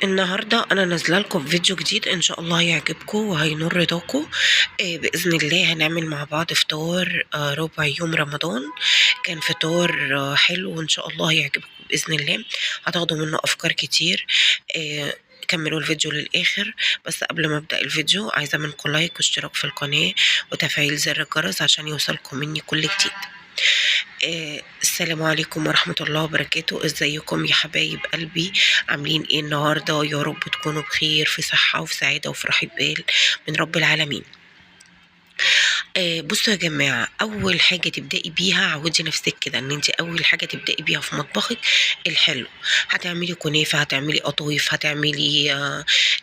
النهارده انا نازله لكم فيديو جديد ان شاء الله هيعجبكم وهينور رضاكم. باذن الله هنعمل مع بعض فطار ربع يوم رمضان. كان فطار حلو وان شاء الله هيعجبكم باذن الله. هتاخدوا منه افكار كتير. كملوا الفيديو للاخر. بس قبل ما ابدا الفيديو عايزه منكم لايك واشتراك في القناه وتفعيل زر الجرس عشان يوصلكم مني كل جديد. السلام عليكم ورحمة الله وبركاته. ازيكم يا حبايب قلبي؟ عاملين ايه النهاردة؟ يا رب تكونوا بخير في صحة وفي سعادة وفي راحة بال من رب العالمين. بصوا يا جماعة، أول حاجة تبدأي بيها عودي نفسك كده إن أنت أول حاجة تبدأي بيها في مطبخك الحلو. هتعملي كنافة، هتعملي قطايف، هتعملي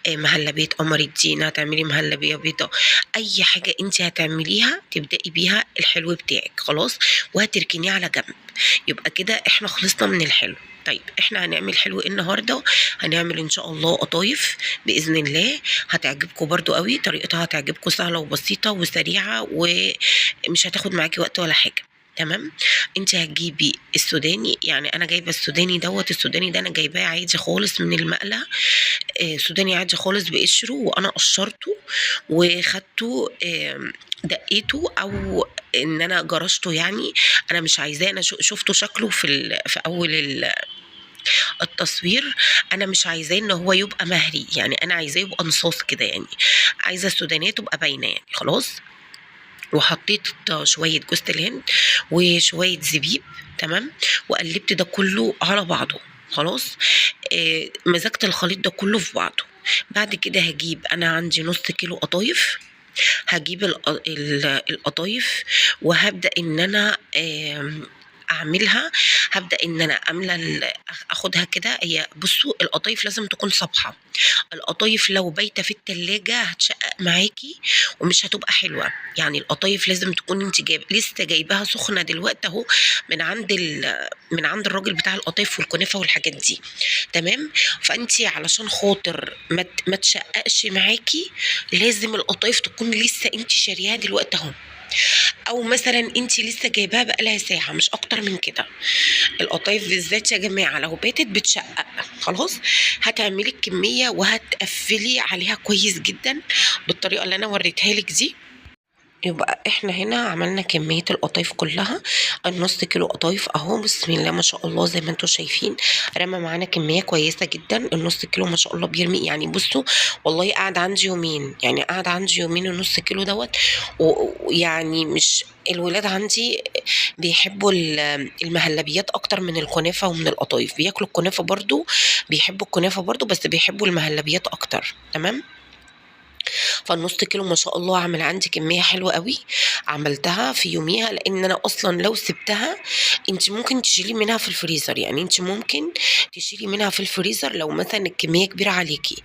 مهلبية قمر الدين، هتعملي مهلبية بيضة. أي حاجة أنت هتعمليها تبدأي بيها الحلو بتاعك خلاص، وهتركنيه على جنب. يبقى كده احنا خلصنا من الحلو. طيب احنا هنعمل حلو النهارده. هنعمل ان شاء الله قطايف باذن الله. هتعجبكم برضو قوي، طريقتها هتعجبكم، سهله وبسيطه وسريعه ومش هتاخد معاكي وقت ولا حاجه. تمام. انت هتجيبي السوداني، يعني انا جايبه السوداني السوداني ده انا جايباه عادي خالص من المقله. سوداني عادي خالص بقشره، وانا قشرته وخدته دقيته او ان انا جرشته. يعني انا مش عايزاه، انا شفته شكله في اول التصوير. انا مش عايزاه ان هو يبقى مهري، يعني انا عايزاه يبقى نصاص كده. يعني عايزه السودانيه تبقى باينه يعني خلاص. وحطيت شويه جوز الهند وشويه زبيب. تمام. وقلبت ده كله على بعضه خلاص. مزجت الخليط ده كله في بعضه. بعد كده هجيب، انا عندي نص كيلو قطايف. هجيب القطايف وهبدأ ان انا اعملها. هبدا ان انا اخدها كده. هي بصوا، القطايف لازم تكون صبحه. القطايف لو بايته في التلاجة هتشقق معاكي ومش هتبقى حلوه. يعني القطايف لازم تكون انت لسه جايباها سخنه دلوقتي اهو من عند الراجل بتاع القطايف والكنافه والحاجات دي. تمام. فانت علشان خاطر ما تشققش معاكي لازم القطايف تكون لسه انت شارياها دلوقتي اهو، او مثلا انت لسه جايباها بقالها ساعه مش اكتر من كده. القطايف بالذات يا جماعه لو باتت بتشقق خلاص. هتعملي الكميه وهتقفلي عليها كويس جدا بالطريقه اللي انا وريتها لك دي. يبقى احنا هنا عملنا كمية القطايف كلها. النص كيلو قطايف اهو بسم الله ما شاء الله زي ما انتم شايفين رمى معانا كمية كويسة جدا. النص كيلو ما شاء الله بيرمي. يعني بصوا والله قاعد عندي يومين، يعني قاعد عندي يومين النص كيلو دوت. ويعني مش الولاد عندي بيحبوا المهلبيات اكتر من الكنافة ومن القطايف. بياكلوا الكنافة برضو، بيحبوا الكنافة برضو، بس بيحبوا المهلبيات اكتر. تمام. فالنص كيلو ما شاء الله عمل عندي كميه حلوه قوي. عملتها في يوميها لان انا اصلا لو سبتها انت ممكن تشيلي منها في الفريزر. يعني انت ممكن تشيلي منها في الفريزر لو مثلا الكميه كبيره عليكي.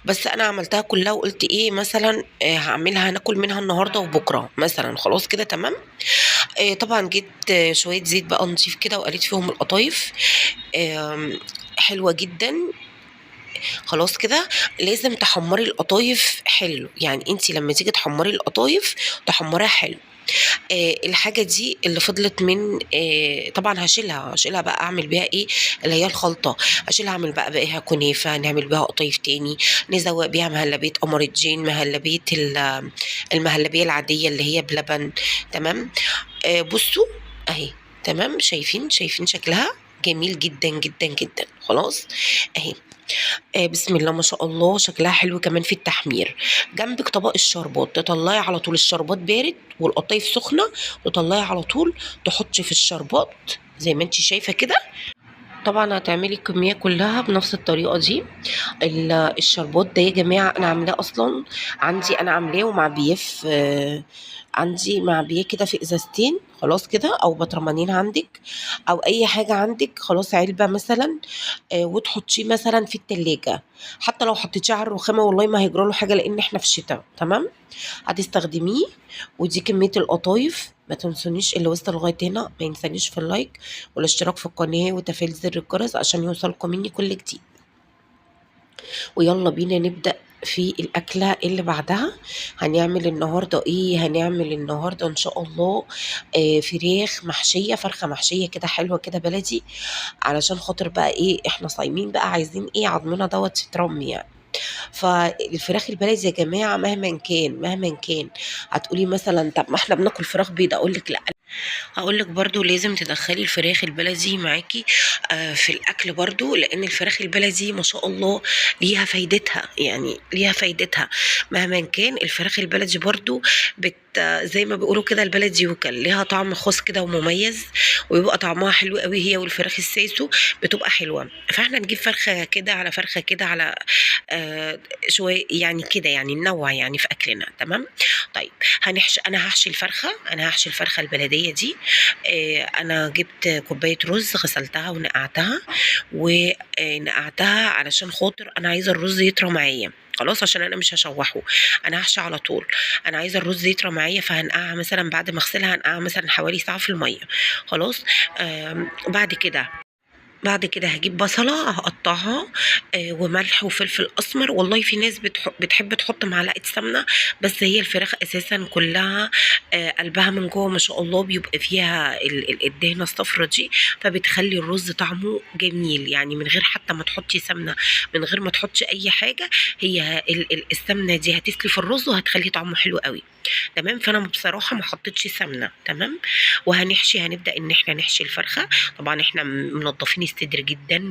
بس انا عملتها كلها وقلت ايه مثلا هعملها ناكل منها النهارده وبكره مثلا خلاص كده. تمام. طبعا جيت شويه زيت بقى نضيف كده وقليت فيهم القطايف. حلوه جدا خلاص كده. لازم تحمري القطايف حلو، يعني انت لما تيجي تحمري القطايف تحمريها حلو. الحاجه دي اللي فضلت من طبعا هشيلها بقى اعمل بيها ايه اللي هي الخلطه. هشيلها اعمل بقى بيها كنافه، نعمل بيها قطايف تاني، نزوق بيها مهلبيه قمر الدين، مهلبيه المهلبيه العاديه اللي هي بلبن. تمام. بصوا اهي. تمام. شايفين شكلها جميل جدا جدا جدا خلاص اهي. بسم الله ما شاء الله شكلها حلو كمان في التحمير. جنبك طبق الشربات، تطلعي على طول الشربات بارد والقطايف سخنه، تطلعي على طول تحطي في الشربات زي ما انت شايفه كده. طبعا هتعملي الكميه كلها بنفس الطريقه دي. الشربات ده يا جماعه انا عاملاه اصلا. انا عاملاه ومعبياه عندي معبياه كده في ازازتين خلاص كده، او بطرمانين عندك او اي حاجه عندك خلاص، علبه مثلا. وتحطيه مثلا في التلاجة. حتى لو حطيتيه على الرخامه والله ما هيجراله حاجه لان احنا في الشتاء. تمام. هتستخدميه. ودي كميه القطايف. ما تنسونيش اللي وصل لغايه هنا ما ينسانيش في اللايك والاشتراك في القناه وتفعيل زر الجرس عشان يوصلكم مني كل جديد. ويلا بينا نبدا في الأكلة اللي بعدها. هنعمل النهاردة إيه؟ هنعمل النهاردة إن شاء الله فراخ محشية، فرخة محشية كده حلوة كده بلدي، علشان خاطر بقى إيه، إحنا صايمين بقى عايزين إيه، عضمنا دوت يترمي يعني. فالفراخ البلدي يا جماعة مهما كان هتقولي مثلا طب ما احنا بناكل فراخ بيضة، أقول لك لا، هقول لك برضو لازم تدخلي الفراخ البلدي معاكي في الاكل برضو، لان الفراخ البلدي ما شاء الله ليها فايدتها، يعني ليها فايدتها مهما كان. الفراخ البلدي برضو زي ما بيقولوا كده البلدي يوكل، ليها طعم خاص كده ومميز، ويبقى طعمها حلو قوي هي والفراخ السيسو بتبقى حلوه. فاحنا نجيب فرخه كده على فرخه كده على شويه يعني كده، يعني ننوع يعني في اكلنا. تمام. طيب انا هحشي الفرخه البلديه دي. انا جبت كوبايه رز، غسلتها ونقعتها ونقعتها علشان خاطر انا عايزه الرز يطرى معايا. خلاص، عشان انا مش هشوحه، انا هحشي على طول. انا عايزه الرز يطرى معايا، فهنقعها مثلا بعد ما اغسلها، هنقعها مثلا حوالي ساعه في الميه. خلاص. بعد كده هجيب بصلة هقطعها وملح وفلفل أسمر. والله في ناس بتحب تحط معلقة سمنة، بس هي الفراخ أساسا كلها قلبها من جوه ما شاء الله بيبقى فيها الدهنة الصفرة دي، فبتخلي الرز طعمه جميل يعني، من غير حتى ما تحطي سمنة، من غير ما تحطي أي حاجة. هي السمنة دي هتسلي في الرز وهتخلي طعمه حلو قوي. تمام. فأنا بصراحة ما حطيتش سمنة. تمام. هنبدأ إن احنا نحشي الفرخة. طبعا احنا منضفين الصدر جدا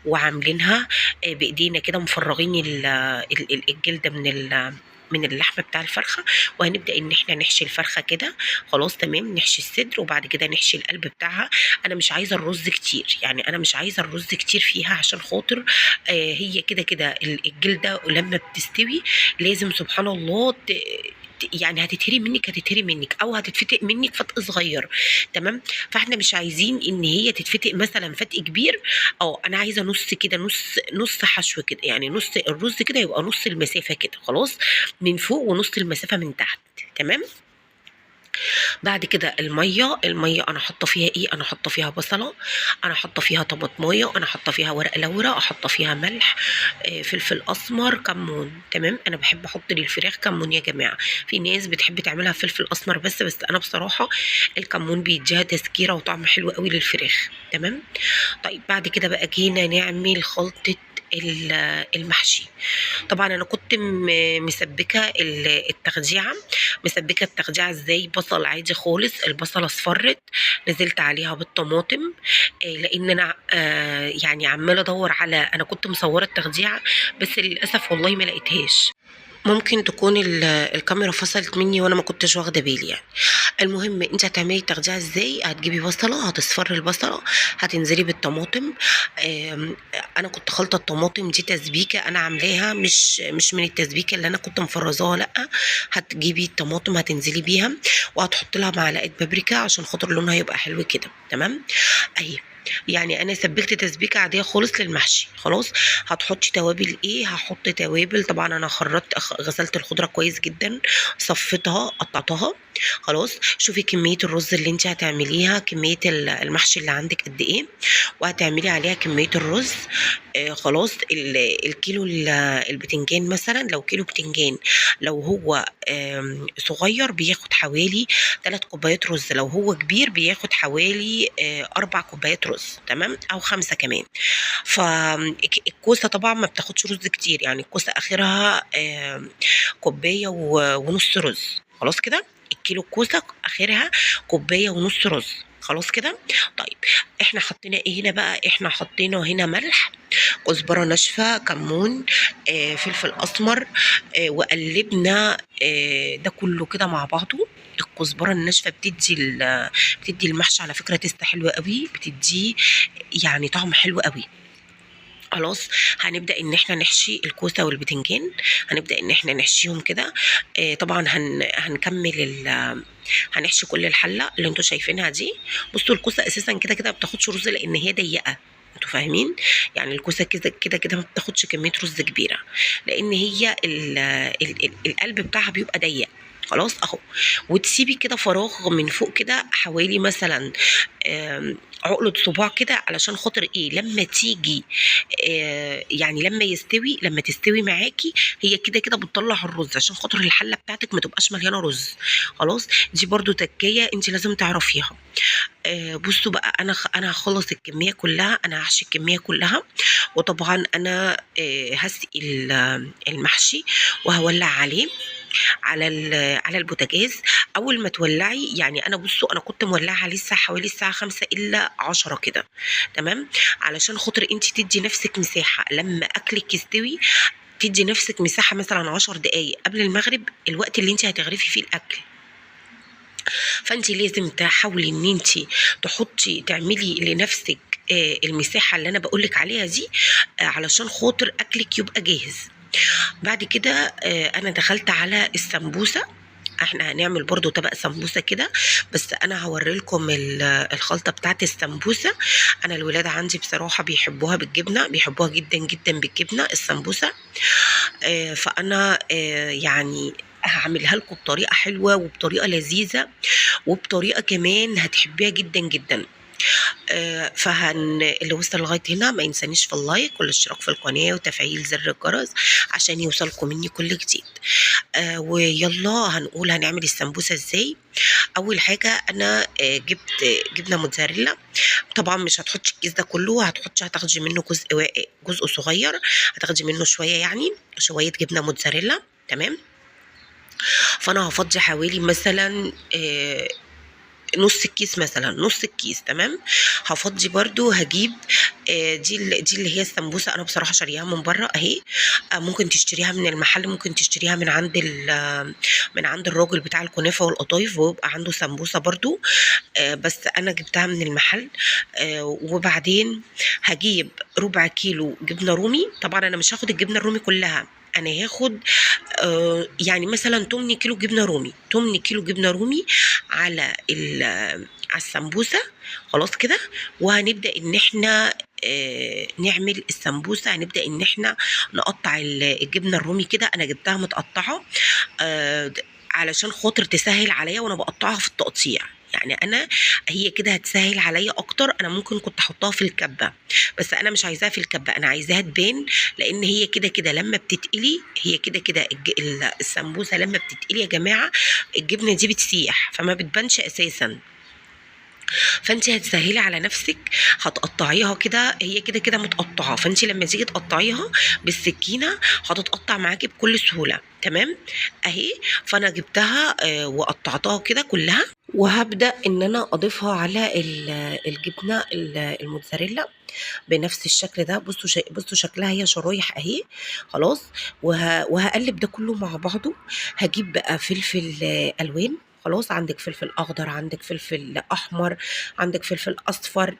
وعاملينها بايدينا كده، مفرغين الجلده من اللحم بتاع الفرخه. وهنبدا ان احنا نحشي الفرخه كده. خلاص تمام. نحشي الصدر وبعد كده نحشي القلب بتاعها. انا مش عايزه الرز كتير، يعني انا مش عايزه الرز كتير فيها، عشان خاطر هي كده كده الجلده لما بتستوي لازم سبحان الله يعني هتتهري منك او هتتفتق منك فتق صغير. تمام. فاحنا مش عايزين ان هي تتفتق مثلا فتق كبير، او انا عايزه نص كده، نص حشو كده، يعني نص الرز كده يبقى نص المسافه كده. خلاص، من فوق ونص المسافه من تحت. تمام. بعد كده الميه انا حاطه فيها ايه، انا حاطه فيها بصله، انا حاطه فيها طماطمايه، انا حاطه فيها ورق لورا، احط فيها ملح، فلفل اسمر، كمون. تمام. انا بحب احط للفراخ كمون يا جماعه. في ناس بتحب تعملها فلفل اسمر بس انا بصراحه الكمون بيديها تسكيره وطعم حلو قوي للفراخ. تمام. طيب بعد كده بقى جينا نعمل خلطه المحشي. طبعا انا كنت مسبكه التخديعه. مسبكه التخديعه ازاي؟ بصل عادي خالص، البصله اصفرت، نزلت عليها بالطماطم. لان انا يعني عماله ادور على، انا كنت مصوره التخديعه بس للاسف والله ما لقيتهاش. ممكن تكون الكاميرا فصلت مني وانا ما كنتش واخده بالي يعني. المهم انت هتعملي التخديعه ازاي؟ هتجيبي بصله، هتصفري البصله، هتنزلي بالطماطم. انا كنت خلطه الطماطم دي تسبيكه انا عاملاها، مش من التسبيكه اللي انا كنت مفرزاها، لا. هتجيبي الطماطم هتنزلي بيها، وهتحطي لها معلقه بابريكا عشان خاطر لونها يبقى حلو كده. تمام. اهي يعني انا سبكت تسبيكه عاديه خالص للمحشي. خلاص. هتحطي توابل ايه؟ هحط توابل. طبعا انا غسلت الخضره كويس جدا، صفيتها قطعتها. خلاص. شوفي كميه الرز اللي انت هتعمليها، كميه المحشي اللي عندك قد ايه، وهتعملي عليها كميه الرز. خلاص. الكيلو البتنجان مثلا، لو كيلو بتنجان لو هو صغير بياخد حوالي 3 كوبايات رز، لو هو كبير بياخد حوالي 4 كوبايات رز. تمام. او 5 كمان. فالكوسه طبعا ما بتاخدش رز كتير، يعني الكوسه اخرها كوبايه ونص رز. خلاص كده. الكيلو الكوسه اخرها كوبايه ونص رز. خلاص كده. طيب احنا حطينا ايه هنا بقى؟ احنا حطينا هنا ملح، كزبره ناشفه، كمون، فلفل اسمر، وقلبنا ده كله كده مع بعضه. الكزبره الناشفه بتدي المحشي على فكره تست حلوه قوي، بتديه يعني طعم حلو قوي. خلاص. هنبدا ان احنا نحشي الكوسه والبتنجان، هنبدا ان احنا نحشيهم كده. طبعا هنكمل هنحشي كل الحله اللي انتوا شايفينها دي. بصوا الكوسه اساسا كده كده ما بتاخدش رز لان هي ضيقه، انتوا فاهمين؟ يعني الكوسه كده كده كده ما بتاخدش كميه رز كبيره، لان هي القلب بتاعها بيبقى ضيق. خلاص اهو. وتسيبي كده فراغ من فوق كده حوالي مثلا عقلة صباع كده، علشان خاطر ايه لما تيجي يعني لما تستوي معاكي، هي كده كده بتطلع الرز عشان خاطر الحله بتاعتك ما تبقاش مليانه رز. خلاص، دي برضو تكيه انت لازم تعرفيها. بصوا بقى، انا هخلص الكميه كلها، انا هحشي الكميه كلها. وطبعا انا هسقي المحشي وهولع عليه على البوتاجاز. اول ما تولعي يعني، انا بصوا انا كنت مولعه لسه حوالي الساعه 5 الا 10 كده، تمام، علشان خاطر انت تدي نفسك مساحه لما اكلك يستوي. تدي نفسك مساحه مثلا 10 دقائق قبل المغرب، الوقت اللي انت هتغرفي فيه الاكل. فانت لازم تحاولي ان انت تعملي لنفسك المساحه اللي انا بقولك عليها دي، علشان خاطر اكلك يبقى جاهز. بعد كده انا دخلت على السمبوسه. احنا هنعمل برضو طبق سمبوسه كده، بس انا هوري لكم الخلطه بتاعت السمبوسه. انا الولاد عندي بصراحه بيحبوها بالجبنه، بيحبوها جدا جدا بالجبنه السمبوسه. فانا يعني هعملها لكم بطريقه حلوه وبطريقه لذيذه وبطريقه كمان هتحبيها جدا جدا. اللي وصل لغايه هنا ما ينسانيش في اللايك والاشتراك في القناه وتفعيل زر الجرس عشان يوصلكم مني كل جديد. ويلا هنقول هنعمل السمبوسه ازاي. اول حاجه انا جبت جبنه موتزاريلا. طبعا مش هتحطي الكيس ده كله، هتاخدي منه جزء صغير، هتاخدي منه شويه، يعني شويه جبنه موتزاريلا، تمام. فانا هفضي حوالي مثلا نص الكيس، مثلا نص الكيس، تمام. هفضي برضو هجيب دي اللي هي السمبوسه، انا بصراحه شاريها من بره اهي. ممكن تشتريها من المحل، ممكن تشتريها من عند الراجل بتاع الكنافه والقطايف، ويبقى عنده سمبوسه برضو. بس انا جبتها من المحل. وبعدين هجيب ربع كيلو جبنه رومي. طبعا انا مش هاخد الجبنه الرومي كلها، انا هاخد يعني مثلا 8 كيلو جبنه رومي، 8 كيلو جبنه رومي على على السمبوسه. خلاص كده. وهنبدا ان احنا نعمل السمبوسه. هنبدا ان احنا نقطع الجبنه الرومي كده، انا جبتها متقطعه علشان خاطر تسهل عليا وانا بقطعها في التقطيع. يعني انا هي كده هتسهل عليا اكتر. انا ممكن كنت احطها في الكبه، بس انا مش عايزاها في الكبه، انا عايزاها تبان، لان هي كده كده لما بتتقلي، هي كده كده السمبوسه لما بتتقلي يا جماعه الجبنه دي بتسيح فما بتبانش اساسا. فانت هتسهلي على نفسك، هتقطعيها كده، هي كده كده متقطعه، فانت لما تيجي تقطعيها بالسكينه هتتقطع معاكي بكل سهوله، تمام اهي. فانا جبتها وقطعتها كده كلها، وهبدا ان انا اضيفها على الجبنه الموتزاريلا بنفس الشكل ده. بصوا شكلها هي شرايح اهي. خلاص. وهقلب ده كله مع بعضه. هجيب بقى فلفل الوان. خلاص، عندك فلفل اخضر، عندك فلفل احمر، عندك فلفل اصفر،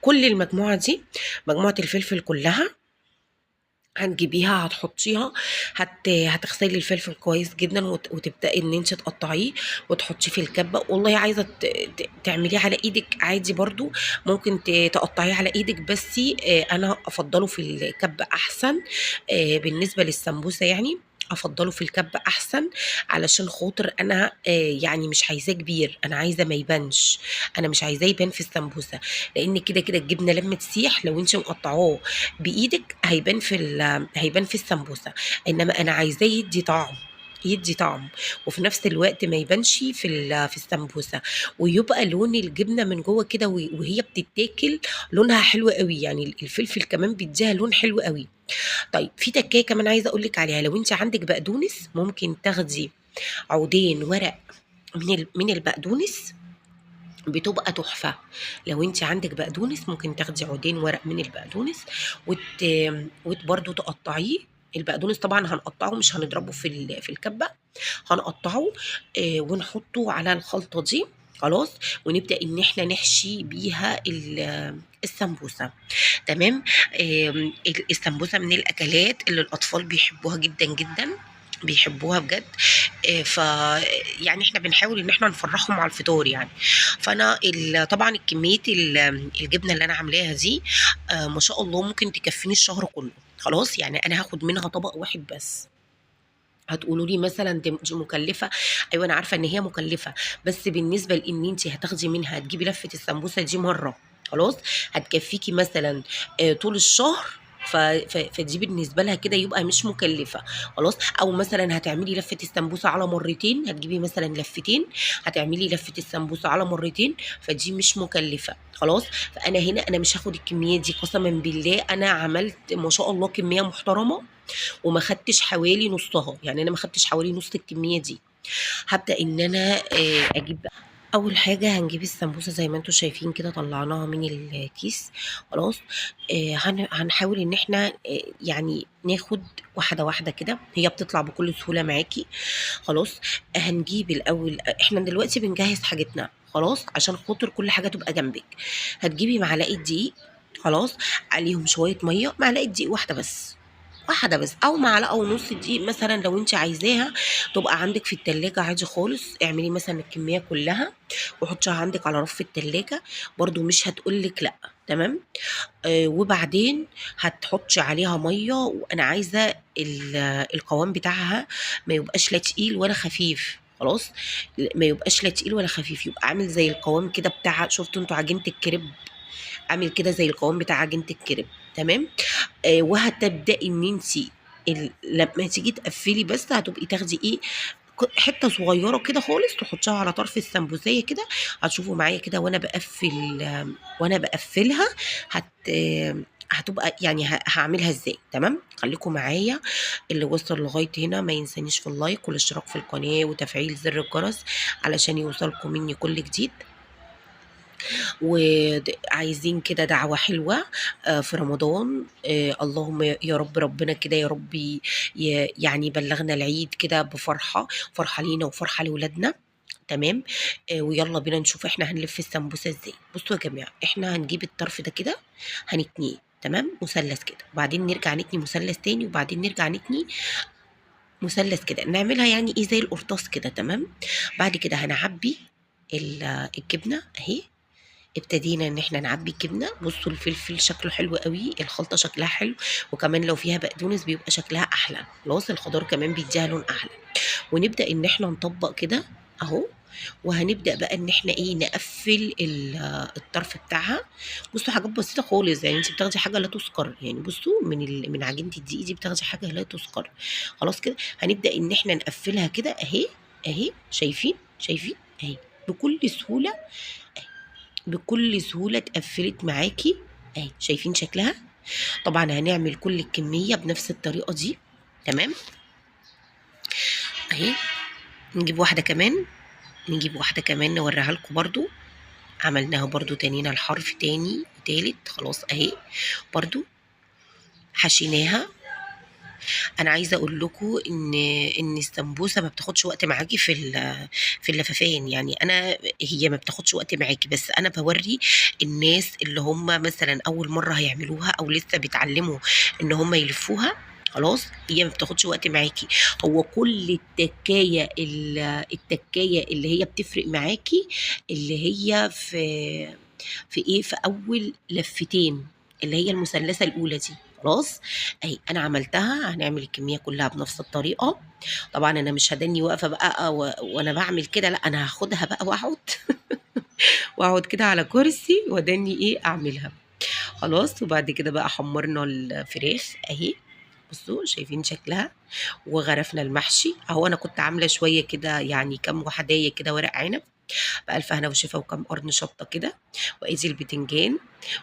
كل المجموعه دي، مجموعه الفلفل كلها هتجيبيها هتحطيها. هتغسلي الفلفل كويس جدا وتبداي ان انت تقطعيه وتحطيه في الكبه. والله عايزه تعمليه على ايدك عادي برضو، ممكن تقطعيه على ايدك، بس انا افضله في الكبه احسن. بالنسبه للسمبوسه يعني افضله في الكبه احسن، علشان خاطر انا يعني مش عايزاه كبير، انا عايزه ما يبانش، انا مش عايزاه يبان في السمبوسه، لان كده كده الجبنه لما تسيح لو انت مقطعاه بايدك هيبان في السمبوسه. انما انا عايزاه يدي طعم، وفي نفس الوقت ما يبانش في السمبوسه، ويبقى لون الجبنه من جوه كده وهي بتتاكل لونها حلو قوي. يعني الفلفل كمان بيديها لون حلو قوي. طيب في تكايه كمان عايزه اقول لك عليها، لو انت عندك بقدونس ممكن تاخدي عودين ورق من البقدونس، بتبقى تحفة. لو انت عندك بقدونس ممكن تاخدي عودين ورق من البقدونس برضو تقطعيه. البقدونس طبعا هنقطعه، مش هنضربه في الكبة، هنقطعه ونحطه على الخلطة دي. خلاص. ونبدأ ان احنا نحشي بيها السمبوسة، تمام. السمبوسة من الاكلات اللي الاطفال بيحبوها جدا جدا، بيحبوها بجد. ف يعني احنا بنحاول ان احنا نفرحهم على الفطار يعني. فانا طبعا كميه الجبنه اللي انا عاملاها دي ما شاء الله ممكن تكفيني الشهر كله. خلاص، يعني انا هاخد منها طبق واحد بس. هتقولوا لي مثلا دي مكلفه. ايوه انا عارفه ان هي مكلفه، بس بالنسبه لان انت هتاخدي منها تجيبي لفه السمبوسه دي مره خلاص، هتكفيكي مثلا طول الشهر. فدي بالنسبه لها كده يبقى مش مكلفه خلاص. او مثلا هتعملي لفه السمبوسه على مرتين، هتجيبي مثلا لفتين، هتعملي لفه السمبوسه على مرتين، فدي مش مكلفه خلاص. فانا هنا انا مش هاخد الكميه دي قسما بالله. انا عملت ما شاء الله كميه محترمه وما خدتش حوالي نصها، يعني انا ما خدتش حوالي نص الكميه دي. هبدا ان انا اجيب بقى. اول حاجه هنجيب السمبوسه زي ما انتم شايفين كده، طلعناها من الكيس خلاص. هنحاول ان احنا يعني ناخد واحده واحده كده، هي بتطلع بكل سهوله معاكي خلاص. هنجيب الاول، احنا دلوقتي بنجهز حاجتنا خلاص عشان خاطر كل حاجه تبقى جنبك. هتجيبي معلقه دقيق خلاص، عليهم شويه ميه، معلقه دقيق واحده بس، واحدة بس، أو معلقة ونص دقيق مثلا لو انت عايزاها تبقى عندك في التلاجة عادي خالص. اعملي مثلا الكمية كلها وحطيها عندك على رف التلاجة، برضو مش هتقولك لأ. تمام. وبعدين هتحطي عليها مية، وأنا عايزة القوام بتاعها ما يبقاش لا تقيل ولا خفيف خلاص. ما يبقاش لا تقيل ولا خفيف، يبقى عامل زي القوام كده بتاع، شفتوا انتوا عجينة الكريب؟ عامل كده زي القوام بتاع عجينة الكريب. تمام. وهتبدأي ان انت لما تيجي تقفلي بس هتبقي تاخدي ايه، حته صغيره كده خالص تحطيها على طرف السمبوسيه كده. هتشوفوا معايا كده وانا بقفل، وانا بقفلها هتبقى يعني هعملها ازاي. تمام، خليكم معايا. اللي وصل لغايه هنا ما ينسانيش في اللايك والاشتراك في القناه وتفعيل زر الجرس علشان يوصلكم مني كل جديد. وعايزين كده دعوة حلوة في رمضان. اللهم يا رب، ربنا كده يا رب يعني يبلغنا العيد كده بفرحة، فرحة لينا وفرحة لولادنا. تمام. ويلا بينا نشوف احنا هنلف السمبوسة ازاي. بصوا يا جماعة، احنا هنجيب الطرف ده كده هنتنيه تمام مثلث كده، وبعدين نرجع نتني مثلث تاني، وبعدين نرجع نتني مثلث كده، نعملها يعني ايه زي القرطاس كده. تمام. بعد كده هنعبي الجبنة اهي. ابتدينا ان احنا نعبي الجبنه. بصوا الفلفل شكله حلو قوي، الخلطه شكلها حلو، وكمان لو فيها بقدونس بيبقى شكلها احلى خلاص، الخضار كمان بيديها لون احلى. ونبدا ان احنا نطبق كده اهو. وهنبدا بقى ان احنا ايه نقفل الطرف بتاعها. بصوا حاجات بسيطه خالص، يعني انت بتاخدي حاجه لا تذكر، يعني بصوا من عجينه الدقيق دي بتاخدي حاجه لا تذكر خلاص كده. هنبدا ان احنا نقفلها كده اهي. اهي شايفين اهي بكل سهوله، بكل سهولة اتقفلت معاكي اهي. شايفين شكلها؟ طبعا هنعمل كل الكمية بنفس الطريقة دي. تمام اهي. نجيب واحدة كمان، نجيب واحدة كمان نوريها لكم برضو. عملناها برضو تانينا الحرف تاني وتالت خلاص اهي. برضو حشيناها. انا عايزه اقول لكم ان السمبوسه ما بتاخدش وقت معاكي في اللفافين، يعني انا هي ما بتاخدش وقت معاكي، بس انا بوري الناس اللي هم مثلا اول مره هيعملوها او لسه بيتعلموا ان هم يلفوها خلاص. هي ما بتاخدش وقت معاكي، هو كل التكايه اللي هي بتفرق معاكي اللي هي في ايه، في اول لفتين اللي هي المثلثه الاولى دي خلاص. اهي انا عملتها. هنعمل الكميه كلها بنفس الطريقه. طبعا انا مش هدني واقفه بقى وانا بعمل كده، لا انا هاخدها بقى واقعد واقعد كده على كرسي ودني ايه اعملها خلاص. وبعد كده بقى حمرنا الفراخ اهي. بصوا شايفين شكلها. وغرفنا المحشي اهو. انا كنت عامله شويه كده يعني كام وحدايه كده ورق عنب بألف هنا وشفا، وكم قرن شطة كده، وأدي البتنجان.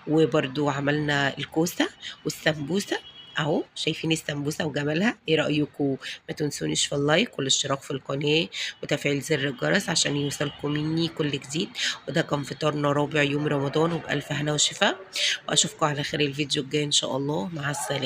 وبرده عملنا الكوسة والسمبوسة اهو. شايفين السمبوسة وجمالها؟ ايه رأيكم؟ ما تنسونيش في اللايك والاشتراك في القناة وتفعيل زر الجرس عشان يوصلكم مني كل جديد. وده كان فطارنا رابع يوم رمضان، وبألف هنا وشفا، واشوفكم على خير الفيديو الجاي ان شاء الله. مع السلامة.